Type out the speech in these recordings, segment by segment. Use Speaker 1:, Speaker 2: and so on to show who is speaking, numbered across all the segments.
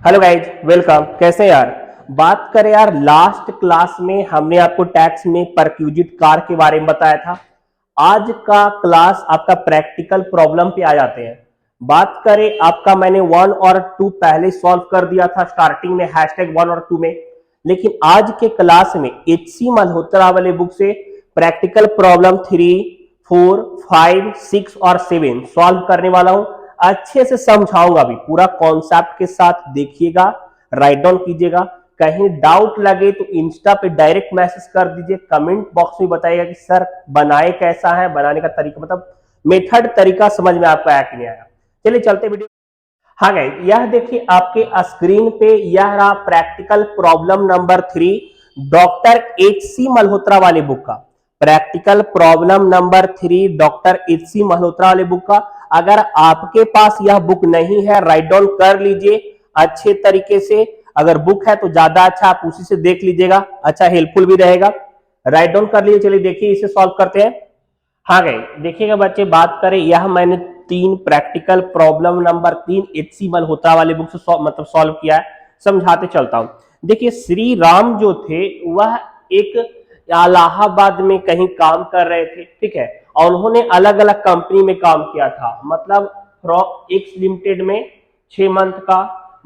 Speaker 1: Hello guys, welcome. कैसे हैं यार? बात करें यार, लास्ट क्लास में हमने आपको टैक्स में परक्यूजिट कार के बारे में बताया था। आज का क्लास आपका प्रैक्टिकल प्रॉब्लम पे आ जाते हैं। बात करें आपका, मैंने 1 और 2 पहले सॉल्व कर दिया था स्टार्टिंग में #1 और 2 में, लेकिन आज के क्लास में HC मल्होत्रा वाले बुक से प्रैक्टिकल प्रॉब्लम 3, 4, 5, 6 और 7 सॉल्व करने वाला हूं। अच्छे से समझाऊंगा भी, पूरा कॉन्सेप्ट के साथ देखिएगा, राइट डाउन कीजिएगा। कहीं डाउट लगे तो इंस्टा पे डायरेक्ट मैसेज कर दीजिए, कमेंट बॉक्स में बताइएगा कि सर बनाए कैसा है, बनाने का तरीका मतलब मेथड तरीका समझ में आपको आया कि नहीं आया। चलिए चलते वीडियो। हाँ गाइस, यह देखिए आपके स्क्रीन पे, यह रहा practical problem number 3 doctor HC Malhotra वाले बुक का। Practical problem number 3 doctor HC Malhotra वाले बुक का। अगर आपके पास यह बुक नहीं है, राइट डाउन कर लीजिए अच्छे तरीके से। अगर बुक है तो ज्यादा अच्छा, आप उसी से देख लीजिएगा, अच्छा हेल्पफुल भी रहेगा। राइट डाउन कर लीजिए। चलिए देखिए, इसे सॉल्व करते हैं। हाँ गए, देखिएगा बच्चे, बात करें, यह मैंने 3 practical problem number 3 HC Malhotra वाले बुक से मतलब सॉल्व किया है। समझाते चलता हूं। देखिए, श्री राम जो थे वह एक इलाहाबाद में कहीं काम कर रहे थे, ठीक है, और उन्होंने अलग अलग कंपनी में काम किया था। मतलब एक्स लिमिटेड में 6 मंथ का,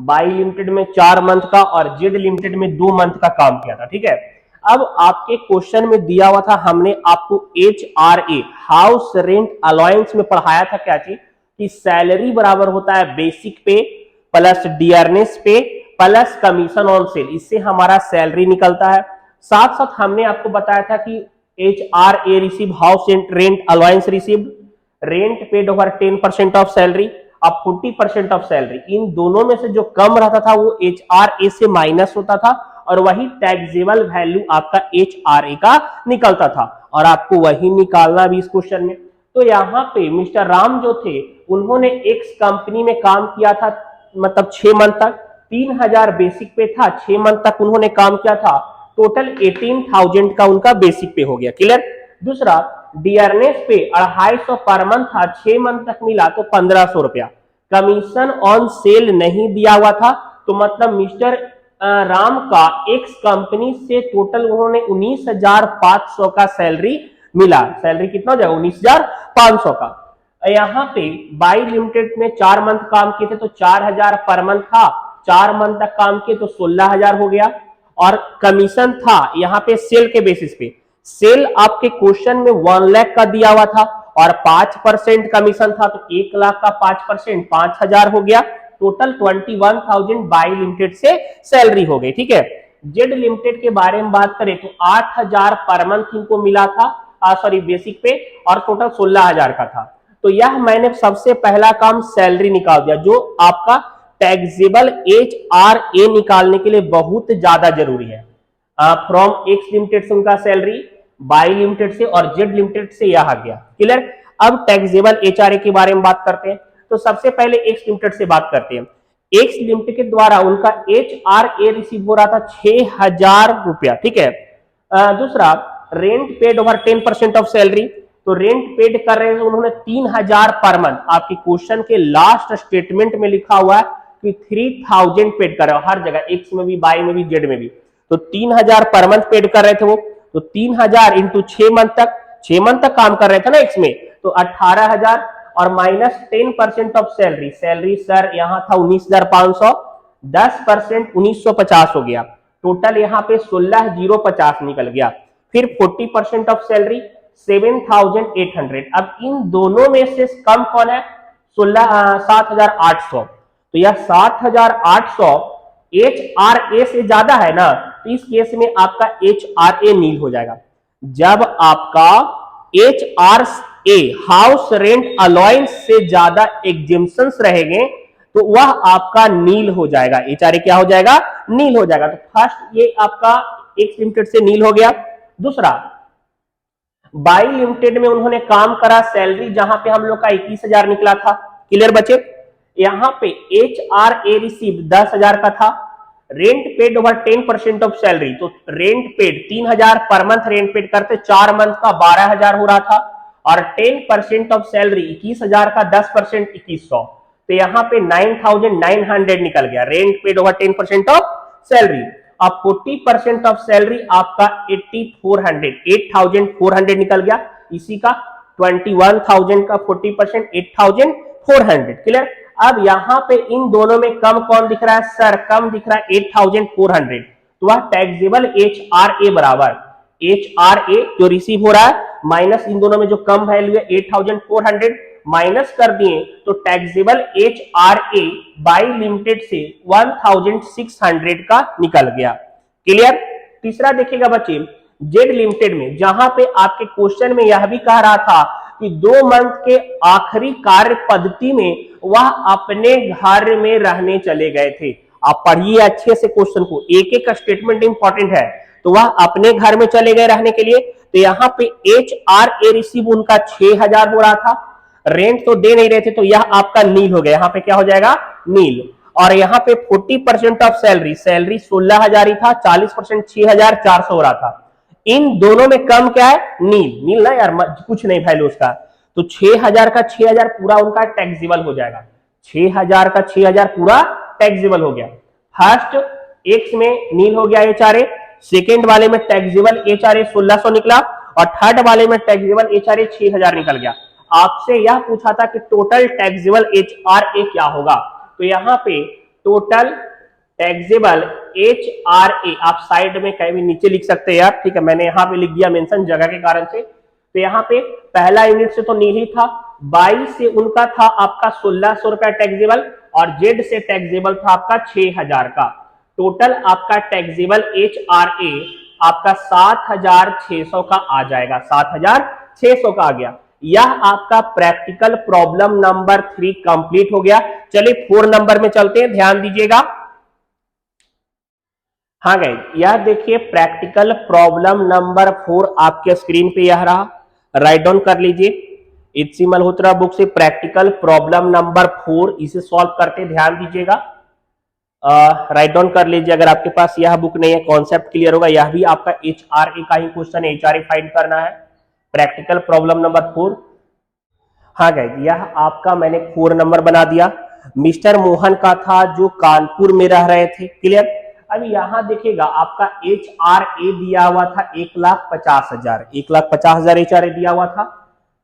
Speaker 1: बाई लिमिटेड में 4 मंथ का और जेड लिमिटेड में 2 मंथ का काम किया था, ठीक है। अब आपके क्वेश्चन में दिया हुआ था, हमने आपको HRA हाउस रेंट अलाउंस में पढ़ाया था क्या चीज, कि सैलरी बराबर होता है बेसिक पे प्लस डियरनेस पे प्लस कमीशन ऑन सेल, इससे हमारा सैलरी निकलता है। साथ साथ हमने आपको बताया था कि HRA receive house rent allowance receive rent paid over 10% of salary, अब 40% ऑफ सैलरी, इन दोनों में से जो कम रहता था वो HRA से माइनस होता था और वही टैक्सेबल वैल्यू आपका HRA का निकलता था, और आपको वही निकालना भी इस क्वेश्चन में। तो यहाँ पे मिस्टर राम जो थे, उन्होंने एक्स कंपनी में काम किया था, मतलब 6 मंथ तक, 3000 बेसिक पे था, 6 मंथ तक उन्होंने काम किया था, टोटल 18,000 का उनका बेसिक पे हो गया। क्लियर? दूसरा, डियरनेस पे 250 पर मंथ था, 6 मंथ तक मिला तो 1500 रुपया। कमीशन ऑन सेल नहीं दिया हुआ था, तो मतलब मिस्टर राम का एक्स कंपनी से टोटल उन्होंने 19,500 का सैलरी मिला। सैलरी कितना हो जाएगा? 19,500 का। यहाँ पे बाई लिमिटेड में 4 मंथ काम किए थे तो 4,000 पर मंथ था, 4 मंथ तक काम किए तो 16,000 हो गया। और कमीशन था यहाँ पे सेल के बेसिस पे, सेल आपके क्वेश्चन में 1 लाख का दिया हुआ था और 5% कमीशन था, तो 1 लाख का 5% 5,000 हो गया। टोटल 21,000 बाई लिमिटेड से सैलरी हो गई, ठीक है। जेड लिमिटेड के बारे में बात करें तो 8,000 पर मंथ इनको मिला था, सॉरी बेसिक पे, और टोटल 16,000 का था। तो यह मैंने सबसे पहला काम सैलरी निकाल दिया, जो आपका टैक्सेबल HRA निकालने के लिए बहुत ज्यादा जरूरी है। फ्रॉम एक्स लिमिटेड से उनका सैलरी, बाई लिमिटेड से और जेड लिमिटेड से यह आ गया। क्लियर? अब टैक्सेबल HRA के बारे में बात करते हैं। तो सबसे पहले एक्स लिमिटेड से बात करते हैं। एक्स लिमिटेड के द्वारा उनका HRA रिसीव हो रहा था 6,000 रुपया, ठीक है। दूसरा, rent paid over 10% of salary, तो रेंट पेड कर रहे हैं उन्होंने 3,000 पर मंथ। आपके क्वेश्चन के लास्ट स्टेटमेंट में लिखा हुआ है कि 3,000 पेड कर रहे हो, हर जगह एक्स में भी, बाई में भी, जेड में भी। तो 3,000 पर मंथ पेड कर रहे थे वो, तो 3,000 इंटू 6 मंथ तक, 6 मंथ तक काम कर रहे थे ना एक्स में, तो 18,000 और minus 10% of salary. Salary sir यहाँ था 19,500, 10% 1950 हो गया। टोटल यहाँ पे 16,050 निकल गया। फिर 40% ऑफ सैलरी 7,800। अब इन दोनों में से कम कौन है? 7,800। तो यह 7,800 HRA से ज्यादा है ना, तो इस केस में आपका HRA नील हो जाएगा। जब आपका HRA हाउस रेंट अलाउंस से ज्यादा एग्जेम्पशंस रहेंगे तो वह आपका नील हो जाएगा। HRA क्या हो जाएगा? नील हो जाएगा। तो फर्स्ट ये आपका एक्स लिमिटेड से नील हो गया। दूसरा, बाई लिमिटेड में उन्होंने काम करा, सैलरी जहां पे हम लोग का 21,000 निकला था। क्लियर बचे? यहां पे HRA रिसीव 10,000 का था, rent paid over 10% of salary, तो rent paid 3,000 per month rent paid करते, 4 मंथ का 12,000 हो रहा था, और 10% ऑफ सैलरी 21,000 का 10% 2,100, तो यहाँ पे 9,900 निकल गया, rent paid over 10% of salary. अब 40% ऑफ सैलरी आपका 8,400 निकल गया, इसी का 21,000 का 40% 8,400, क्लियर। अब यहां पे इन दोनों में कम कौन दिख रहा है सर, कम दिख रहा है 8,400, तो वह टैक्सेबल HRA बराबर HRA जो रिसीव हो रहा है माइनस इन दोनों में जो कम वैल्यू है 8,400 माइनस कर दिए तो टैक्सेबल HRA बाई लिमिटेड से 1,600 का निकल गया, क्लियर। तीसरा देखिएगा बच्चे, जेड लिमिटेड में जहां पे आपके क्वेश्चन में यह भी कह रहा था कि 2 मंथ के आखिरी कार्य पद्धति में वह अपने घर में रहने चले गए थे। आप पढ़िए अच्छे से क्वेश्चन को, एक एक स्टेटमेंट इंपॉर्टेंट है। तो वह अपने घर में चले गए रहने के लिए, तो यहाँ पे HRA रिसीव उनका 6,000 हो रहा था, रेंट तो दे नहीं रहे थे, तो यह आपका नील हो गया, यहाँ पे क्या हो जाएगा नील। और यहाँ पे 40% ऑफ सैलरी, सैलरी 16,000 ही था, 40% 6,400 हो रहा था। इन दोनों में कम क्या है नील, नील ना यार कुछ नहीं वैल्यू उसका, तो 6,000 का 6,000 पूरा उनका टैक्सेबल हो जाएगा, 6,000 का 6,000 पूरा टैक्सेबल हो गया। फर्स्ट एक्स में नील हो गया HRA, सेकेंड वाले में टैक्सेबल HRA 1600 निकला और थर्ड वाले में टैक्सेबल HRA 6,000 निकल गया। आपसे यह पूछा था कि टोटल टैक्सेबल HRA क्या होगा, तो यहाँ पे टोटल टैक्सेबल HRA आप साइड में कहीं भी नीचे लिख सकते हैं यार, ठीक है, मैंने यहाँ पे लिख दिया मेंशन जगह के कारण से। तो यहाँ पे पहला यूनिट से तो नील ही था, 22 से उनका था आपका 1,600 रुपया टैक्सेबल और जेड से टैक्सेबल था आपका 6,000 का। टोटल आपका टैक्सेबल HRA आपका 7,600 का आ जाएगा, 7,600 का आ गया। यह आपका प्रैक्टिकल प्रॉब्लम नंबर 3 कंप्लीट हो गया। चलिए 4 नंबर में चलते हैं, ध्यान दीजिएगा। हाँ गाइस, यह देखिए प्रैक्टिकल प्रॉब्लम नंबर 4 आपके स्क्रीन पे यह रहा, राइट डाउन कर लीजिए। एचसी मल्होत्रा बुक से प्रैक्टिकल प्रॉब्लम नंबर 4 इसे सॉल्व करते, ध्यान दीजिएगा, राइट डाउन कर लीजिए। अगर आपके पास यह बुक नहीं है, कॉन्सेप्ट क्लियर होगा। यह भी आपका HRA का ही क्वेश्चन है, HRA फाइंड करना है, प्रैक्टिकल प्रॉब्लम नंबर 4। हाँ गाइस, यह आपका मैंने 4 नंबर बना दिया। मिस्टर मोहन का था जो कानपुर में रह रहे थे, क्लियर। अभी यहां देखिएगा आपका HRA दिया हुआ था 1,50,000, 1,50,000 HRA दिया हुआ था।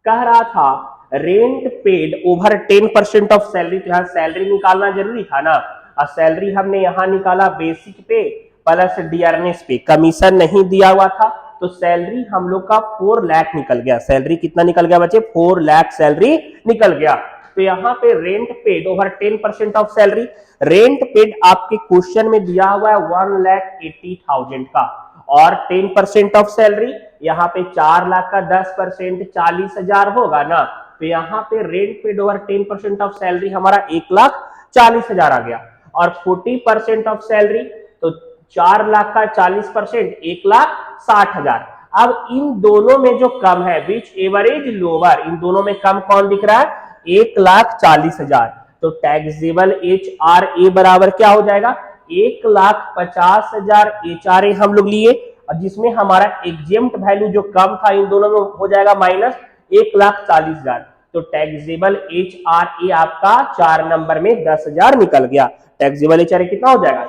Speaker 1: कह रहा था rent paid over 10% of salary, तो यहां सैलरी निकालना जरूरी था ना, और सैलरी हमने यहां निकाला बेसिक पे प्लस डियरनेस पे, कमीशन नहीं दिया हुआ था, तो सैलरी हम लोग का 4 लाख निकल गया। सैलरी कितना निकल गया बच्चे, 4 लाख सैलरी निकल गया। तो यहाँ पे rent paid over 10% of salary, rent paid आपके क्वेश्चन में दिया हुआ है 1,80,000 का, और 10% ऑफ सैलरी यहाँ पे 4 लाख का 10% 40,000 होगा ना, तो यहाँ पे rent paid over 10% of salary हमारा 1,40,000 आ गया। और 40% ऑफ सैलरी तो 4 लाख का 40% 1,60,000। अब इन दोनों में जो कम है विच एवरेज लोअर, इन दोनों में कम कौन दिख रहा है 1,40,000, तो टैक्सेबल HRA बराबर क्या हो जाएगा 1,50,000 HRA हम लोग लिए, और जिसमें हमारा एग्जेम्प्ट वैल्यू जो कम था इन दोनों में हो जाएगा माइनस 1,40,000, तो टैक्सेबल HRA आपका 4 नंबर में 10,000 निकल गया। टैक्सेबल HRA कितना हो जाएगा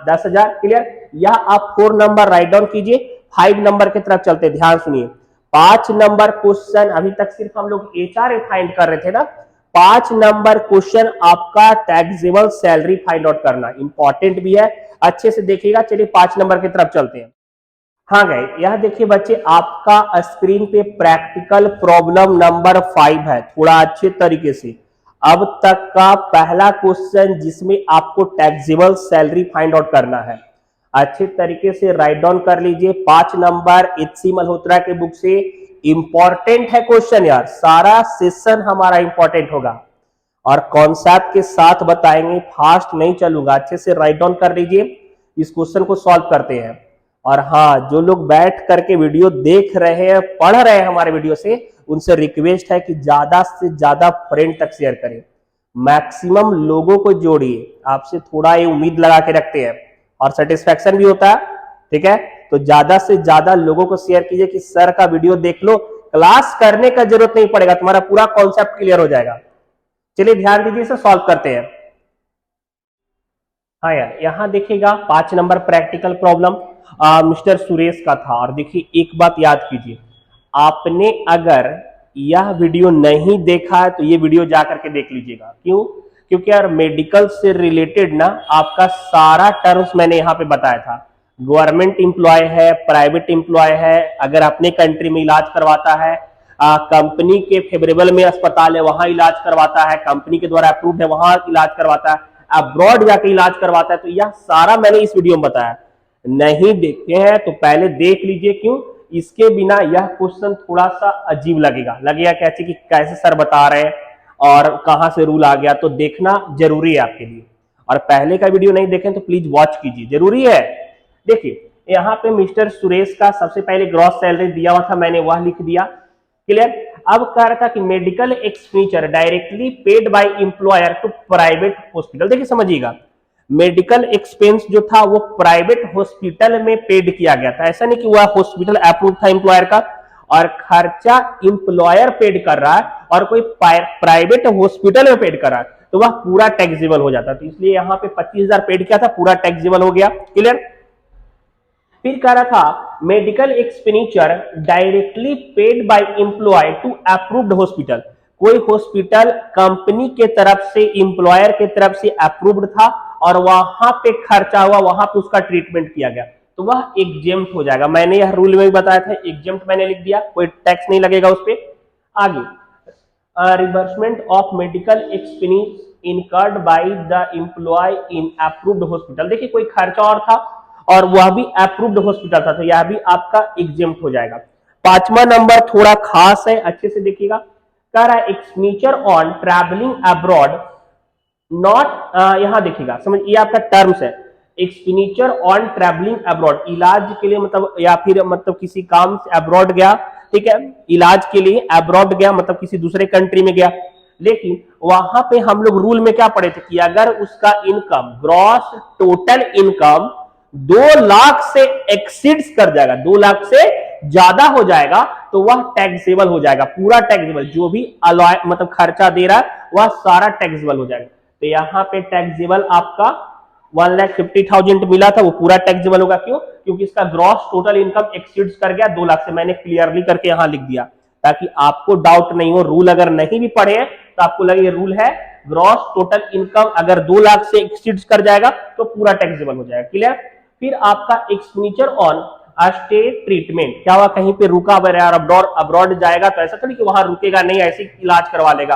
Speaker 1: 10,000, क्लियर। यह आप 4 नंबर राइट डाउन कीजिए। 5 नंबर की तरफ चलते, ध्यान सुनिए। 5 नंबर क्वेश्चन, अभी तक सिर्फ हम लोग HRA फाइंड कर रहे थे ना, 5 नंबर क्वेश्चन आपका टैक्सेबल सैलरी फाइंड आउट करना इंपॉर्टेंट भी है, अच्छे से देखिएगा। चलिए 5 नंबर की तरफ चलते हैं। हाँ गाइस, यह देखिए बच्चे आपका स्क्रीन पे प्रैक्टिकल प्रॉब्लम नंबर 5 है, थोड़ा अच्छे तरीके से अब तक का पहला क्वेश्चन जिसमें आपको टैक्सेबल सैलरी फाइंड आउट करना है, अच्छे तरीके से राइट डाउन कर लीजिए। 5 नंबर HC मल्होत्रा के बुक से इंपॉर्टेंट है क्वेश्चन यार, सारा सेशन हमारा इंपॉर्टेंट होगा और कॉन्सेप्ट के साथ बताएंगे, फास्ट नहीं चलूंगा, अच्छे से राइट डाउन कर लीजिए। इस क्वेश्चन को सॉल्व करते हैं। और हाँ, जो लोग बैठ करके वीडियो देख रहे हैं, पढ़ रहे हैं हमारे वीडियो से, उनसे रिक्वेस्ट है कि ज्यादा से ज्यादा फ्रेंड तक शेयर करें, मैक्सिमम लोगों को जोड़िए। आपसे थोड़ा ये उम्मीद लगा के रखते हैं और सेटिस्फैक्शन भी होता है, ठीक है। तो ज्यादा से ज्यादा लोगों को शेयर कीजिए कि सर का वीडियो देख लो, क्लास करने का जरूरत नहीं पड़ेगा, तुम्हारा पूरा कॉन्सेप्ट क्लियर हो जाएगा। चलिए ध्यान दीजिए, इसे सॉल्व करते हैं। हाँ यार, यहां देखिएगा 5 number practical problem mister Suresh का था। और देखिए एक बात याद कीजिए, आपने अगर यह वीडियो नहीं देखा है तो ये वीडियो जा करके देख लीजिएगा। क्यों? क्योंकि यार मेडिकल से रिलेटेड ना आपका सारा टर्म्स मैंने यहाँ पे बताया था। गवर्नमेंट एम्प्लॉय है, प्राइवेट एम्प्लॉय है, अगर अपने कंट्री में इलाज करवाता है, कंपनी के फेवरेबल में अस्पताल है वहां इलाज करवाता है, कंपनी के द्वारा अप्रूव्ड है वहां इलाज करवाता है, अब्रॉड जाके इलाज करवाता है, तो यह सारा मैंने इस वीडियो में बताया। नहीं देखे हैं तो पहले देख लीजिए। क्यों? इसके बिना यह क्वेश्चन थोड़ा सा अजीब लगेगा कैसे कि कैसे सर बता रहे हैं और कहां से रूल आ गया, तो देखना जरूरी है आपके लिए। और पहले का वीडियो नहीं देखें तो प्लीज वॉच कीजिए, जरूरी है। देखिए यहाँ पे मिस्टर सुरेश का सबसे पहले ग्रॉस सैलरी दिया हुआ था, मैंने वह लिख दिया। क्लियर? अब कह रहा था कि medical expenditure directly paid by employer to private hospital. देखिए समझिएगा, मेडिकल एक्सपेंस जो था वो प्राइवेट हॉस्पिटल में पेड किया गया था। ऐसा नहीं कि वह हॉस्पिटल अप्रूव था एम्प्लॉयर का और खर्चा एम्प्लॉयर पेड कर रहा है और कोई प्राइवेट हॉस्पिटल में पेड कर रहा है तो वह पूरा टैक्सेबल हो जाता। तो इसलिए यहाँ पे 25,000 पेड किया था, पूरा टैक्सेबल हो गया। क्लियर? फिर कह रहा था medical expenditure directly paid by employ to approved hospital. कोई हॉस्पिटल कंपनी के तरफ से, एम्प्लॉयर के तरफ से अप्रूव्ड था और वहां पे खर्चा हुआ, वहां पे उसका ट्रीटमेंट किया गया तो वह एग्जेम्प्ट हो जाएगा। मैंने यह रूल में भी बताया था, एग्जेम्प्ट मैंने लिख दिया, कोई टैक्स नहीं लगेगा उस पर। आगे reimbursement of medical expense incurred by the employ in approved hospital. देखिए कोई खर्चा और था और वह भी अप्रूव्ड हॉस्पिटल था तो यह भी आपका एग्जेम्प्ट हो जाएगा। 5वां नंबर थोड़ा खास है, अच्छे से देखिएगा। कह रहा है expenditure on travelling abroad not, यहां देखिएगा समझ, ये आपका टर्म्स है। एक्सपेंडिचर ऑन ट्रैवलिंग अब्रॉड, इलाज के लिए मतलब, या फिर मतलब किसी काम से अब्रॉड गया, ठीक है, इलाज के लिए अब्रॉड गया मतलब किसी दूसरे कंट्री में गया। लेकिन वहां पे हम लोग रूल में क्या पढ़े थे कि अगर उसका income, gross total income 2 lakh से एक्सीड्स कर जाएगा, 2 लाख से ज्यादा हो जाएगा तो वह टैक्सेबल हो जाएगा, पूरा टैक्सेबल। जो भी अलॉय मतलब खर्चा दे रहा है वह सारा टैक्सेबल हो जाएगा। तो यहाँ पे टैक्सेबल आपका 1,50,000 मिला था, वो पूरा टैक्सेबल होगा। क्यों? क्योंकि इसका ग्रॉस टोटल इनकम एक्सीड्स कर गया 2 लाख से। मैंने क्लियरली करके यहां लिख दिया ताकि आपको डाउट नहीं हो। रूल अगर नहीं भी पढ़े हैं तो आपको लगे ये रूल है, ग्रॉस टोटल इनकम अगर 2 लाख से एक्सीड्स कर जाएगा तो पूरा टैक्सेबल हो जाएगा। क्लियर? फिर आपका एक्सपेंडिचर ऑन स्टे ट्रीटमेंट, क्या हुआ कहीं पे रुका यार, अब्रॉड जाएगा तो ऐसा थोड़ी कि वहां रुकेगा नहीं, ऐसे इलाज करवा लेगा।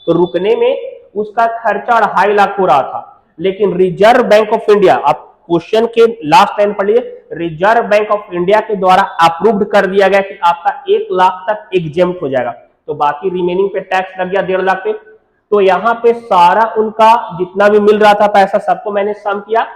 Speaker 1: तो रुकने में उसका खर्चा 2.5 लाख हो रहा था, लेकिन रिजर्व बैंक ऑफ इंडिया, आप क्वेश्चन के लास्ट लाइन पढ़िए, रिजर्व बैंक ऑफ इंडिया के द्वारा अप्रूव्ड कर दिया गया कि आपका 1 लाख तक एग्जेम्प्ट हो जाएगा। तो बाकी रिमेनिंग पे टैक्स लग गया 1.5 लाख पे। तो यहाँ पे सारा उनका जितना भी मिल रहा था पैसा सबको मैंने सम किया,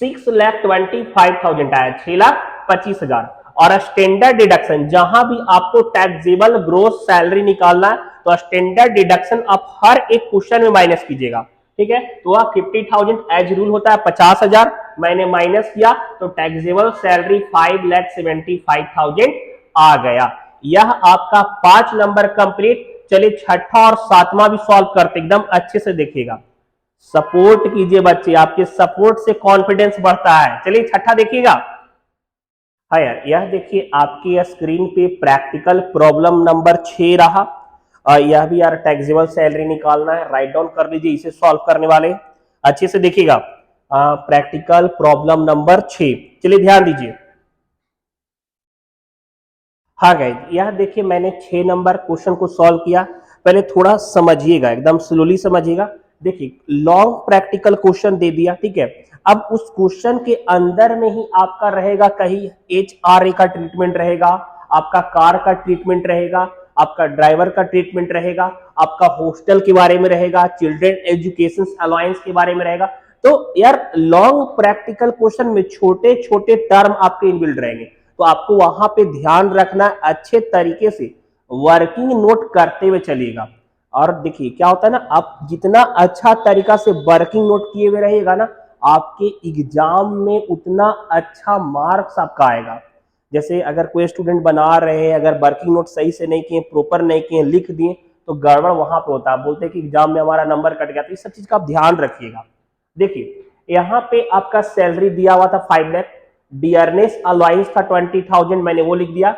Speaker 1: 6,25,000 आया, 6,25,000। और स्टैंडर्ड डिडक्शन, जहां भी आपको टैक्सेबल ग्रोस सैलरी निकालना है तो स्टैंडर्ड डिडक्शन आप हर एक क्वेश्चन में माइनस कीजिएगा। ठीक है? तो वह 50,000 एज रूल होता है 50,000, मैंने माइनस किया तो टैक्सेबल सैलरी 5,75,000 आ गया। यह आपका 5 नंबर कंप्लीट। चलिए 6ठा और 7वां भी सॉल्व करते, एकदम अच्छे से देखिएगा, सपोर्ट कीजिए बच्चे, आपके सपोर्ट से कॉन्फिडेंस बढ़ता है। चलिए 6ठा देखिएगा। हाँ यार, यह देखिए आपकी स्क्रीन पे प्रैक्टिकल प्रॉब्लम नंबर 6 रहा। यह भी यार टैक्सेबल सैलरी निकालना है, राइट डाउन कर लीजिए, इसे सॉल्व करने वाले अच्छे से देखिएगा। प्रैक्टिकल प्रॉब्लम नंबर 6, चलिए ध्यान दीजिए। हाँ गाइज, यह देखिए मैंने 6 नंबर क्वेश्चन को सॉल्व किया। पहले थोड़ा समझिएगा, एकदम स्लोली समझिएगा। देखिए लॉन्ग प्रैक्टिकल क्वेश्चन दे दिया, ठीक है। अब उस क्वेश्चन के अंदर में ही आपका रहेगा कहीं HRA का ट्रीटमेंट रहेगा, आपका कार का ट्रीटमेंट रहेगा, आपका ड्राइवर का ट्रीटमेंट रहेगा, आपका हॉस्टल के बारे में रहेगा, चिल्ड्रन एजुकेशन अलाउंस के बारे में रहेगा। तो यार लॉन्ग प्रैक्टिकल क्वेश्चन में छोटे छोटे टर्म आपके इनबिल्ड रहेंगे, तो आपको वहां पे ध्यान रखना, अच्छे तरीके से वर्किंग नोट करते हुए चलिएगा। और देखिए क्या होता है ना, आप जितना अच्छा तरीका से वर्किंग नोट किए हुए रहिएगा ना, आपके एग्जाम में उतना अच्छा मार्क्स आपका आएगा। जैसे अगर कोई स्टूडेंट बना रहे हैं, अगर वर्किंग नोट सही से नहीं किए, प्रॉपर नहीं किए, लिख दिए, तो गड़बड़ वहां पे होता है, बोलते हैं कि एग्जाम में हमारा नंबर कट गया। तो इस सब चीज का आप ध्यान रखिएगा। देखिए यहाँ पे आपका सैलरी दिया हुआ था 5 लाख, डियरनेस अलाउंस था 20,000, मैंने वो लिख दिया।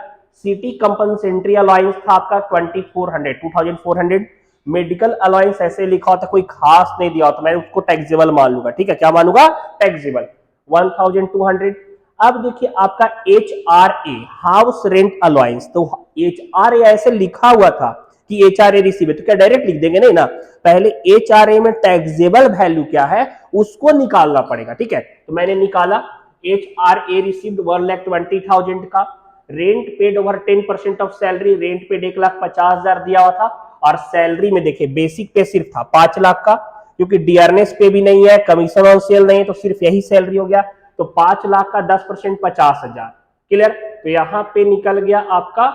Speaker 1: सिटी कंपनसेंट्री अलाउंस था आपका 2400, मेडिकल अलाउंस ऐसे लिखा होता, कोई खास नहीं दिया होता, मैं उसको टैक्सेबल मान लूंगा। ठीक है, क्या मानूंगा? टैक्सेबल 1200। अब देखिए आपका HRA हाउस रेंट अलाउंस, तो HRA ऐसे लिखा हुआ था कि HRA रिसीव है, तो क्या डायरेक्ट लिख देंगे? नहीं ना, पहले HRA में टैक्सेबल वैल्यू क्या है उसको निकालना पड़ेगा। ठीक है, तो मैंने निकाला HRA रिसीव्ड 1,20,000 का, rent paid over 10% of salary, rent paid 1,50,000 दिया हुआ था, और सैलरी में देखिए बेसिक पे सिर्फ था 5 लाख का, क्योंकि डियरनेस पे भी नहीं है, कमीशन ऑन सेल नहीं है, तो सिर्फ यही सैलरी हो गया। तो 5 लाख का 10% 50,000। क्लियर? तो यहां पे निकल गया आपका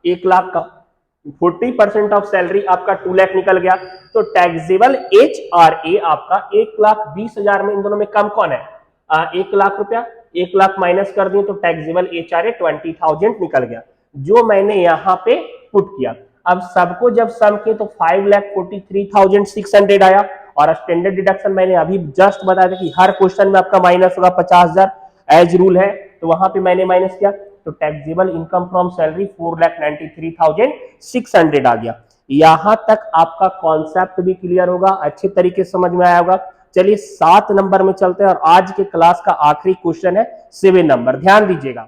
Speaker 1: 1 लाख का, 40% ऑफ सैलरी आपका 2 लाख निकल गया। तो टैक्सेबल HRA आपका 1,20,000 में इन दोनों में कम कौन है? 1 लाख रुपया, 1 लाख माइनस कर दिए तो टैक्सेबल HRA 20,000 निकल गया, जो मैंने यहां पे पुट किया। अब सबको जब सम किए तो 5,43,600 आया, और स्टैंडर्ड डिडक्शन मैंने अभी जस्ट बताया था कि हर क्वेश्चन में आपका माइनस होगा 50,000, एज रूल है, तो वहां पे मैंने माइनस किया, तो टैक्सेबल इनकम फ्रॉम सैलरी 4,93,600 आ गया। यहां तक आपका कॉन्सेप्ट भी क्लियर होगा, अच्छे तरीके से समझ में आया होगा। चलिए 7 नंबर में चलते हैं, और आज के क्लास का आखिरी क्वेश्चन है 7 नंबर, ध्यान दीजिएगा।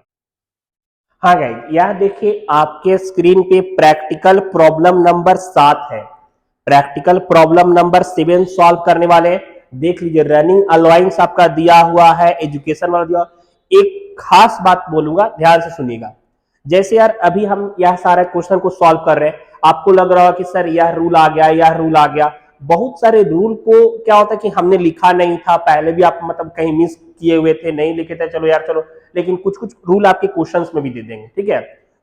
Speaker 1: हाँ गाइस, यह देखिए आपके स्क्रीन पे प्रैक्टिकल प्रॉब्लम नंबर 7 है। प्रैक्टिकल प्रॉब्लम नंबर 7 सॉल्व करने वाले हैं। देख लीजिए, रनिंग अलाउंस आपका दिया हुआ है, एजुकेशन वाला दिया। एक खास बात बोलूंगा, ध्यान से सुनिएगा। जैसे यार अभी हम यह सारे क्वेश्चन को सॉल्व कर रहे हैं, आपको लग रहा है कि सर यह रूल आ गया, यह रूल आ गया। बहुत सारे रूल को क्या होता है कि हमने लिखा नहीं था, पहले भी आप मतलब कहीं मिस किए हुए थे, नहीं लिखे थे, चलो यार चलो, लेकिन कुछ कुछ रूल आपके क्वेश्चंस में भी दे देंगे। ठीक है,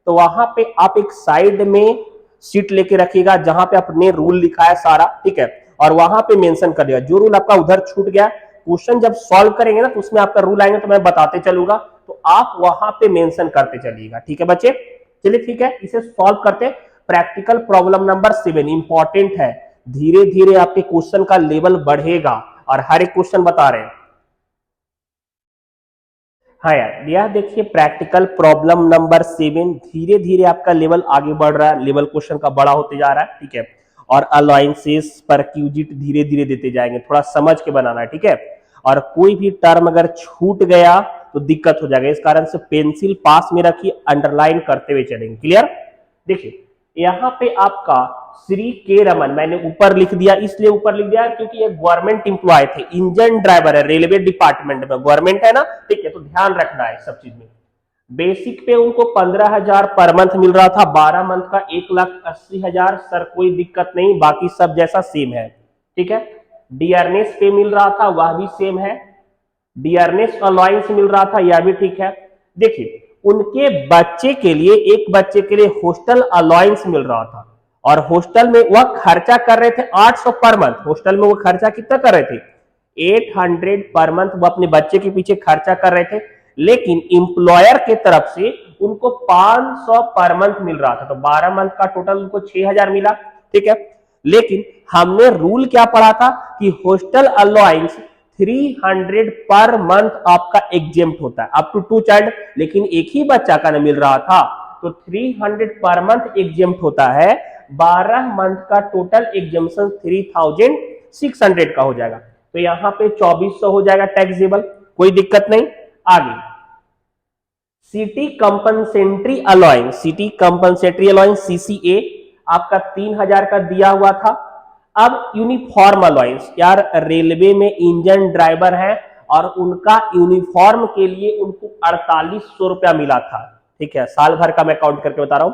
Speaker 1: तो वहां पे आप एक साइड में शीट लेके रखिएगा जहां पे आपने रूल लिखा है सारा। ठीक है, और वहां पे मेंशन कर दिया, जो रूल आपका उधर छूट गया, क्वेश्चन जब सॉल्व करेंगे ना तो उसमें आपका रूल आएंगे तो मैं बताते चलूंगा, तो आप वहां पे मेंशन करते चलिएगा। ठीक है बच्चे, चलिए ठीक है, इसे सॉल्व करते हैं। प्रैक्टिकल प्रॉब्लम नंबर 7 इंपॉर्टेंट है, धीरे धीरे आपके क्वेश्चन का लेवल बढ़ेगा, और हर एक क्वेश्चन बता रहे हैं। हाँ यार, यह देखिए प्रैक्टिकल प्रॉब्लम नंबर 7, धीरे धीरे आपका लेवल आगे बढ़ रहा है, लेवल क्वेश्चन का बड़ा होते जा रहा है। ठीक है, और अलाउंसेस परक्यूजिट धीरे धीरे देते जाएंगे, थोड़ा समझ के बनाना है। ठीक है, और कोई भी टर्म अगर छूट गया तो दिक्कत हो जाएगा, इस कारण से पेंसिल पास में रखिए, अंडरलाइन करते हुए चलेंगे। क्लियर? देखिए यहाँ पे आपका श्री के रमन, मैंने ऊपर लिख दिया, इसलिए ऊपर लिख दिया क्योंकि ये गवर्नमेंट इंप्लॉय थे, इंजन ड्राइवर है, रेलवे डिपार्टमेंट में, गवर्नमेंट है ना। ठीक है, तो ध्यान रखना है सब चीज में। बेसिक पे उनको 15,000 पर मंथ मिल रहा था, 12 मंथ का 1,80,000। सर कोई दिक्कत नहीं, बाकी सब जैसा सेम है। ठीक है, डियरनेस पे मिल रहा था, वह भी सेम है, डियरनेस अलाउंस मिल रहा था, यह भी ठीक है। देखिए उनके बच्चे के लिए, एक बच्चे के लिए हॉस्टल अलाउंस मिल रहा था, और हॉस्टल में वह खर्चा कर रहे थे 800 पर मंथ। हॉस्टल में वो खर्चा कितना कर रहे थे? 800 पर मंथ वो अपने बच्चे के पीछे खर्चा कर रहे थे, लेकिन इंप्लॉयर के तरफ से उनको 500 पर मंथ मिल रहा था, तो 12 मंथ का टोटल उनको 6,000 मिला। ठीक है, लेकिन हमने रूल क्या पढ़ा था कि हॉस्टल अलाउंस 300 पर मंथ आपका एग्जेम्प्ट होता है, अप टू 2 चाइल्ड, लेकिन एक ही बच्चा का न मिल रहा था, तो 300 पर मंथ एग्जेम्प्ट होता है। 12 मंथ का टोटल एग्जेम्पशन 3,600 का हो जाएगा, तो यहां पे 2,400 हो जाएगा टैक्सेबल, कोई दिक्कत नहीं। आगे city compensatory allowance, city compensatory allowance CCA आपका 3,000 का दिया हुआ था। अब यूनिफॉर्म अलाउंस, यार रेलवे में इंजन ड्राइवर है और उनका यूनिफॉर्म के लिए उनको 4,800 रुपया मिला था। ठीक है, साल भर का मैं काउंट करके बता रहा हूं,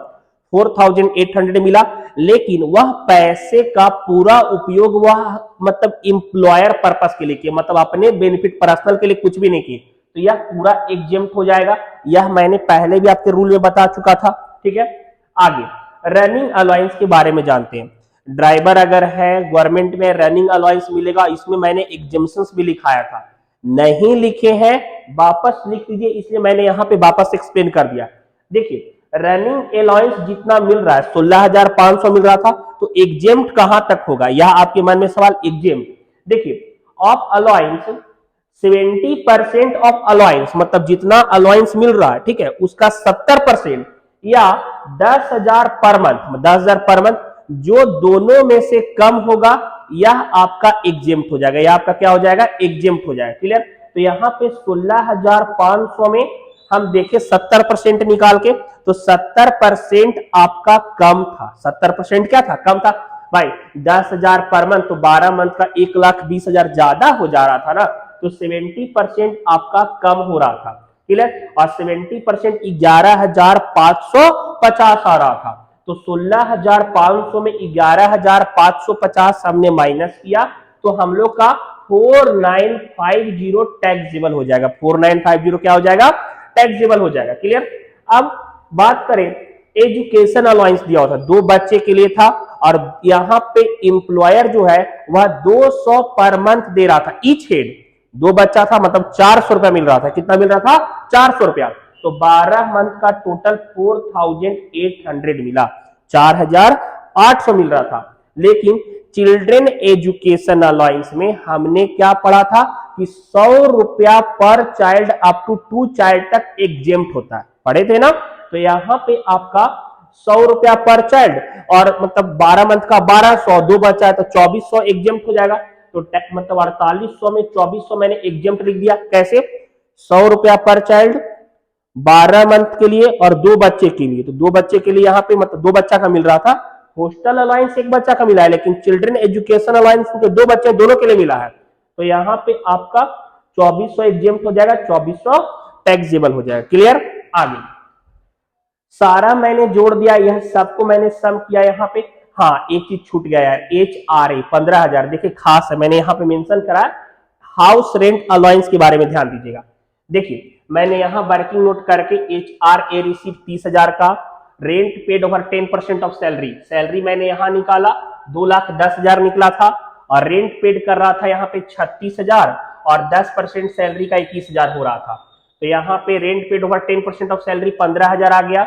Speaker 1: 4,800 मिला, लेकिन वह पैसे का पूरा उपयोग वह मतलब इंप्लॉयर पर्पस के लिए किए, मतलब अपने बेनिफिट पर्सनल के लिए कुछ भी नहीं किए, तो यह पूरा एग्जेम्प्ट हो जाएगा। यह मैंने पहले भी आपके रूल में बता चुका था। ठीक है, आगे रनिंग अलाउंस के बारे में जानते हैं। ड्राइवर अगर है गवर्नमेंट में रनिंग अलाउंस मिलेगा, इसमें मैंने एग्जेम्पशंस भी लिखाया था, नहीं लिखे हैं वापस लिख लीजिए, इसलिए मैंने यहां पे वापस एक्सप्लेन कर दिया। देखिए रनिंग अलाउंस जितना मिल रहा है 16,500 मिल रहा था, तो एग्जेम्प्ट कहां तक होगा, यह आपके मन में सवाल। एग्जेम्प्ट देखिए ऑफ अलाउंस 70% ऑफ अलाउंस, मतलब जितना अलाउंस मिल रहा है, ठीक है, उसका 70% या 10,000 पर मंथ, 10,000 पर मंथ, जो दोनों में से कम होगा यह आपका एग्जेम्प्ट हो जाएगा, यह आपका क्या हो जाएगा, एग्जेम्प्ट हो जाएगा। क्लियर। तो यहाँ पे 16,500 में हम देखें 70% निकाल के, तो 70% आपका कम था। 70% क्या था, कम था भाई। 10,000 पर मंथ, तो 12 मंथ का 1,20,000 ज्यादा हो जा रहा था ना, तो 70% आपका कम हो रहा था। क्लियर। और 70% 11,550 आ रहा था, तो 16,500 में 11,550 हमने माइनस किया, तो हम लोग का 4950 टैक्सेबल हो जाएगा। 4950 क्या हो जाएगा, टैक्सेबल हो जाएगा। क्लियर। अब बात करें एजुकेशन अलाउंस दिया हुआ था, 2 बच्चे के लिए था, और यहां पे एम्प्लॉयर जो है वह 200 पर मंथ दे रहा था ईच हेड। 2 बच्चा था मतलब 400 रुपया मिल रहा था। कितना मिल रहा था, 400 रुपया। तो 12 मंथ का टोटल 4,800 मिला, 4,800 मिल रहा था। लेकिन चिल्ड्रन एजुकेशन अलाउंस में हमने क्या पढ़ा था कि 100 रुपया पर चाइल्ड अप टू 2 चाइल्ड तक एग्जेम्प्ट होता है, पढ़े थे ना। तो यहां पे आपका 100 रुपया पर चाइल्ड, और मतलब 12 मंथ का 1200, 2 बच्चा है तो 2400 एग्जेम्प्ट हो जाएगा। तो मतलब 4800 में 2400 मैंने एग्जेम्प्ट लिख दिया। कैसे, 100 रुपया पर चाइल्ड 12 मंथ के लिए और 2 बच्चे के लिए, तो 2 बच्चे के लिए यहाँ पे मतलब 2 बच्चा का मिल रहा था। हॉस्टल अलाउंस 1 बच्चा का मिला है, लेकिन चिल्ड्रन एजुकेशन अलाउंस 2 बच्चे दोनों के लिए मिला है, तो यहाँ पे आपका 2400 एग्जेम्प्ट हो जाएगा, 2400 टैक्सेबल हो जाएगा। क्लियर। आगे सारा मैंने जोड़ दिया, यह सबको मैंने सम किया यहाँ पे। हाँ, एक चीज छूट गया यार, HRA 15,000, देखिए खास है, मैंने यहाँ पे मेंशन करा हाउस रेंट अलाउंस के बारे में ध्यान दीजिएगा। देखिए मैंने यहाँ वर्किंग नोट करके HRA रिसीव 30,000 का, rent paid over 10% of salary, salary मैंने यहाँ निकाला 2,10,000 निकला था, और रेंट पेड कर रहा था यहाँ पे 36,000, और 10% सैलरी का 21,000 हो रहा था। तो यहाँ पे rent paid over 10% of salary 15,000 आ गया,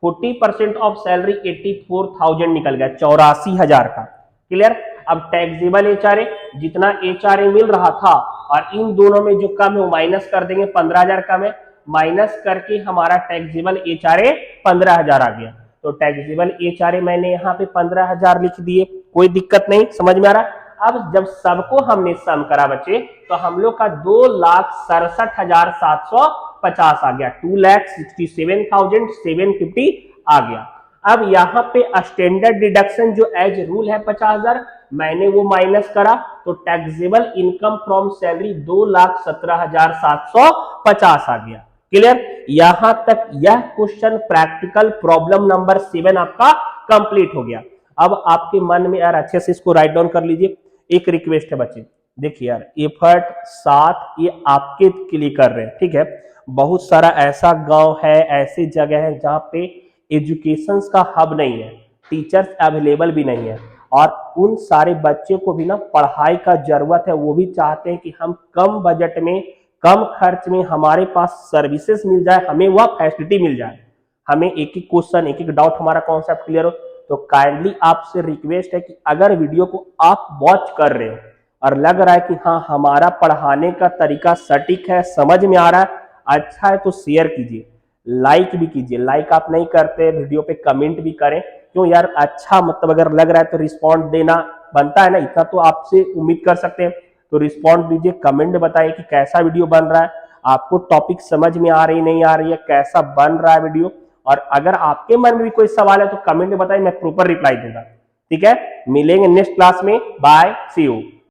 Speaker 1: 40% ऑफ सैलरी 84,000 निकल गया, 84,000 का। क्लियर। अब टैक्सेबल HRA, जितना HRA मिल रहा था और इन दोनों में जो कम है वो माइनस कर देंगे, 15,000 कम है, माइनस करके हमारा टैक्सेबल HRA 15,000 आ गया। तो टैक्सेबल HRA मैंने यहाँ पे 15,000 लिख दिए, कोई दिक्कत नहीं, समझ में आ रहा। अब जब सबको हमने सम करा बच्चे, तो हम लोग का 2,67,750 आ गया, 2,67,750 आ गया। अब यहाँ पे स्टैंडर्ड डिडक्शन जो एज रूल है 50,000, मैंने वो माइनस करा, तो टैक्सेबल इनकम फ्रॉम सैलरी 2,17,750 आ गया। क्लियर। यहां तक यह क्वेश्चन प्रैक्टिकल प्रॉब्लम नंबर 7 आपका कंप्लीट हो गया। अब आपके मन में यार अच्छे से इसको राइट डाउन कर लीजिए। एक रिक्वेस्ट है बच्चे, देखिए यार एफर्ट साथ ये आपके के लिए कर रहे हैं, ठीक है। बहुत सारा ऐसा गांव है, ऐसी जगह है जहां पे एजुकेशन का हब नहीं है, टीचर्स अवेलेबल भी नहीं है, और उन सारे बच्चे को भी ना पढ़ाई का जरूरत है। वो भी चाहते हैं कि हम कम बजट में, कम खर्च में हमारे पास सर्विसेज मिल जाए, हमें वह फैसिलिटी मिल जाए, हमें एक एक क्वेश्चन, एक एक डाउट, हमारा कॉन्सेप्ट क्लियर हो। तो काइंडली आपसे रिक्वेस्ट है कि अगर वीडियो को आप वॉच कर रहे हो और लग रहा है कि हाँ हमारा पढ़ाने का तरीका सटीक है, समझ में आ रहा है, अच्छा है, तो शेयर कीजिए, लाइक भी कीजिए। लाइक आप नहीं करते, वीडियो पे कमेंट भी करें, क्यों यार, अच्छा मतलब अगर लग रहा है तो रिस्पॉन्ड देना बनता है ना, इतना तो आपसे उम्मीद कर सकते हैं। तो रिस्पॉन्ड दीजिए, कमेंट बताइए कि कैसा वीडियो बन रहा है, आपको टॉपिक समझ में आ रही नहीं आ रही है, कैसा बन रहा है वीडियो। और अगर आपके मन में भी कोई सवाल है तो कमेंट में बताइए, मैं प्रॉपर रिप्लाई दूंगा। ठीक है, मिलेंगे नेक्स्ट क्लास में, बाय, सी यू।